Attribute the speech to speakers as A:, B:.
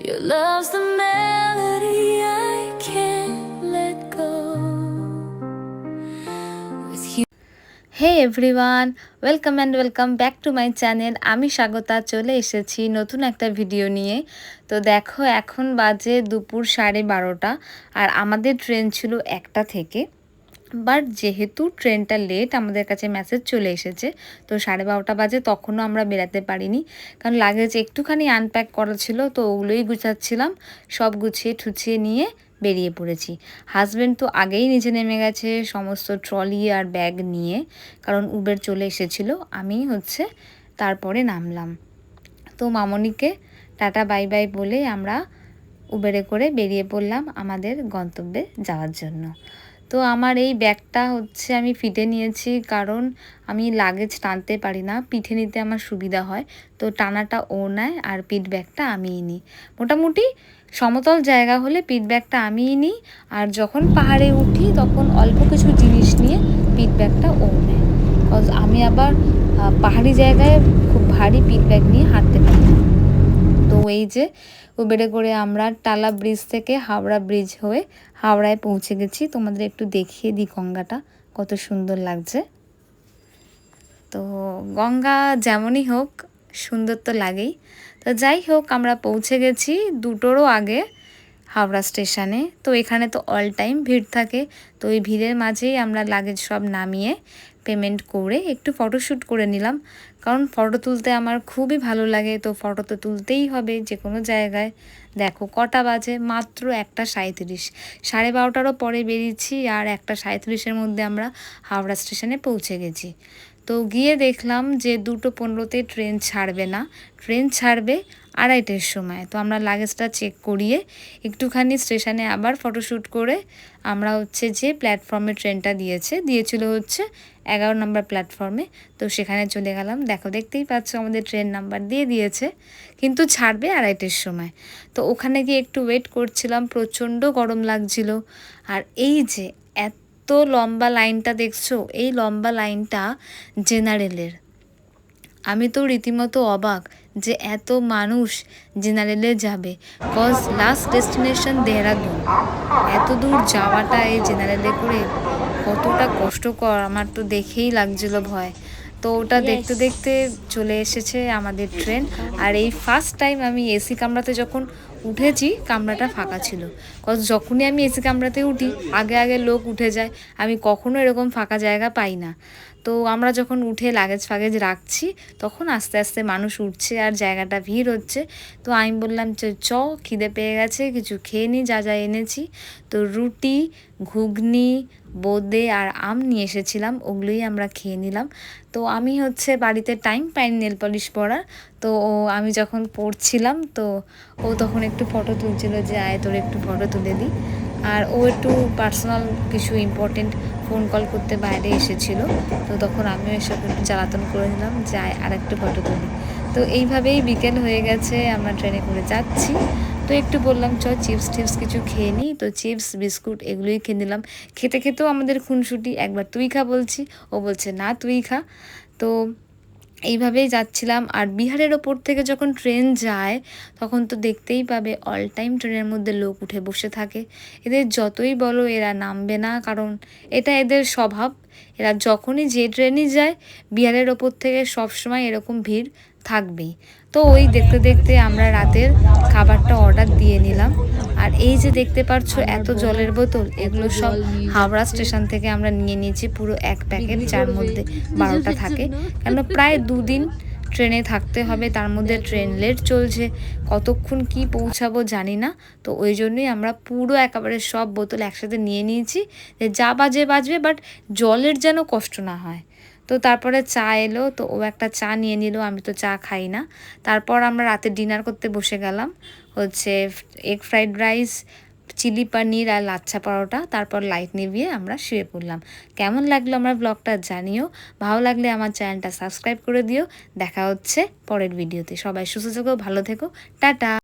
A: Your love's the melody I can't let go. With you.
B: Hey everyone, welcome back to my channel. আমি স্বাগতা চলে এসেছি নতুন একটা video নিয়ে। তো দেখো এখন বাজে দুপুর 12:30 আর আমাদের ট্রেন ছিল 1টা থেকে। বাট যেহেতু ট্রেনটা লেট আমাদের কাছে মেসেজ চলে এসেছে, তো 12:30 বাজে তখনও আমরা বেরাতে পারিনি, কারণ লাগেজ একটুখানি আনপ্যাক করা ছিল, তো ওগুলোই গুছাচ্ছিলাম। সব গুছিয়ে ঠুছিয়ে নিয়ে বেরিয়ে পড়েছি। হাজব্যান্ড তো আগেই নিচে নেমে গেছে সমস্ত ট্রলি আর ব্যাগ নিয়ে, কারণ উবের চলে এসেছিলো। আমি তারপরে নামলাম। তো মামনিকে টাটা বাই বাই বলে আমরা উবেরে করে বেরিয়ে পড়লাম আমাদের গন্তব্যে যাওয়ার জন্য। তো আমার এই ব্যাগটা আমি ফিটে নিয়েছি, কারণ আমি লাগেজ টানতে পারি না, পিঠে নিতে আমার সুবিধা হয়। তো টানাটা ও নেয় আর পিঠ ব্যাগটা আমিই নিই। মোটামুটি সমতল জায়গা হলে পিঠ ব্যাগটা আমিই নিই, আর যখন পাহাড়ে উঠি তখন অল্প কিছু জিনিস নিয়ে পিঠ ব্যাগটা ও নেয়। কজ আমি আবার পাহাড়ি জায়গায় খুব ভারী পিঠ ব্যাগ নিয়ে হাঁটতে পারি না। তো এই যে উবেরে করে আমরা টালা ব্রিজ থেকে হাওড়া ব্রিজ হয়ে হাওড়ায় পৌঁছে গেছি। তোমাদের একটু দেখিয়ে দিই গঙ্গাটা কত সুন্দর লাগছে। তো গঙ্গা যেমনই হোক সুন্দর তো লাগেই। তো যাই হোক আমরা পৌঁছে গেছি 2টোরও আগে হাওড়া স্টেশনে। তো এখানে তো অল টাইম ভিড় থাকে। তো ওই ভিড়ের মাঝেই আমরা লাগেজ সব নামিয়ে পেমেন্ট করে একটু ফটোশ্যুট করে নিলাম, কারণ ফটো তুলতে আমার খুবই ভালো লাগে। তো ফটো তো তুলতেই হবে যে কোনো জায়গায়। দেখো কটা বাজে, মাত্র 1:37। 12:30টারও পরে বেরিয়েছি আর 1:37-এর মধ্যে আমরা হাওড়া স্টেশনে পৌঁছে গেছি। তো গিয়ে দেখলাম যে 2:15-তে ট্রেন ছাড়বে না, ট্রেন ছাড়বে 2:30-এর সময়। তো আমরা লাগেজটা চেক করিয়ে একটুখানি স্টেশনে আবার ফটোশ্যুট করে আমরা যে প্ল্যাটফর্মে ট্রেনটা দিয়েছিল 11 নম্বর প্ল্যাটফর্মে, তো সেখানে চলে গেলাম। দেখতেই পাচ্ছ আমাদের ট্রেন নাম্বার দিয়ে দিয়েছে, কিন্তু ছাড়বে 2:30-এর সময়। তো ওখানে গিয়ে একটু ওয়েট করছিলাম, প্রচণ্ড গরম লাগছিল। আর এই যে এত লম্বা লাইনটা দেখছো, এই লম্বা লাইনটা জেনারেলের। আমি তো রীতিমতো অবাক যে এত মানুষ জেনারেলে যাবে, কজ লাস্ট ডেস্টিনেশন দেহরাদুন। এত দূর যাওয়াটা এই জেনারেলে করে কতটা কষ্টকর আমার তো দেখেই লাগছিল ভয়। তো ওটা দেখতে দেখতে চলে এসেছে আমাদের ট্রেন। আর এই ফার্স্ট টাইম আমি এসি কামরাতে যখন উঠেছি, কামরাটা ফাঁকা ছিল। কজ যখনই আমি এসি কামরাতে উঠি আগে আগে লোক উঠে যায়, আমি কখনো এরকম ফাঁকা জায়গা পাই না। তো আমরা যখন উঠে লাগেজ ফাগেজ রাখছি তখন আস্তে আস্তে মানুষ উঠছে আর জায়গাটা ভিড় হচ্ছে। তো আমি বললাম খিদে পেয়ে গেছে, কিছু খেয়ে নিই যা যা এনেছি। তো রুটি, ঘুগনি, বোঁদে আর আম নিয়ে এসেছিলাম, ওগুলোই আমরা খেয়ে নিলাম। তো আমি বাড়িতে টাইম পাইনি নেল পলিশ পরার। তো আমি যখন পড়ছিলাম তো ও তখন একটু ফটো তুলছিল, যে আয় তোর একটু ফটো তুলে দিই। আর ও একটু পার্সোনাল কিছু ইম্পর্টেন্ট ফোন কল করতে বাইরে এসেছিলো, তো তখন আমিও এসব একটু জ্বালাতন করে নিলাম, যাই আর একটু ফটো তুলি। তো এইভাবেই বিকেল হয়ে গেছে, আমরা ট্রেনে করে যাচ্ছি। তো একটু বললাম চিপস টিপস কিছু খেয়ে নিই। তো চিপস বিস্কুট এগুলোই খেয়ে নিলাম। খেতে খেতেও আমাদের খুনসুটি, একবার তুই খা বলছি, ও বলছে না তুই খা। তো এইভাবেই যাচ্ছিলাম। আর বিহারের ওপর থেকে যখন ট্রেন যায় তখন তো দেখতেই পাবে অল টাইম ট্রেনের মধ্যে লোক উঠে বসে থাকে। এদের যতই বলো এরা নামবে না, কারণ এটা এদের স্বভাব। এরা যখনই যে ট্রেনই যায় বিহারের ওপর থেকে সবসময় এরকম ভিড় থাকবেই। তো ওই দেখতে দেখতে আমরা রাতের খাবারটা অর্ডার দিয়ে নিলাম। আর এই যে দেখতে পাচ্ছ এত জলের বোতল, এগুলো সব হাওড়া স্টেশন থেকে আমরা নিয়ে নিয়েছি পুরো 1 প্যাকেট, যার মধ্যে 12টা থাকে। কেন প্রায় 2 দিন ট্রেনে থাকতে হবে, তার মধ্যে ট্রেন লেট চলছে, কতক্ষণ কি পৌঁছাবো জানি না। তো ওই জন্যই আমরা পুরো একেবারে সব বোতল একসাথে নিয়ে নিয়েছি, যে যা বাজবে, বাট জলের যেন কষ্ট না হয়। তো তারপরে চা এলো, তো ও একটা চা নিয়ে নিল, আমি তো চা খাই না। তারপর আমরা রাতে ডিনার করতে বসে গেলাম, এগ ফ্রাইড রাইস, চিলি পনির আর লাচ্ছা পরোটা। তারপর লাইট নিভিয়ে আমরা শুয়ে পড়লাম। কেমন লাগলো আমার ব্লগটা জানিও, ভালো লাগলে আমার চ্যানেলটা সাবস্ক্রাইব করে দিও। দেখা হচ্ছে পরের ভিডিওতে। সবাই সুস্থ থেকো, ভালো থেকো, টাটা।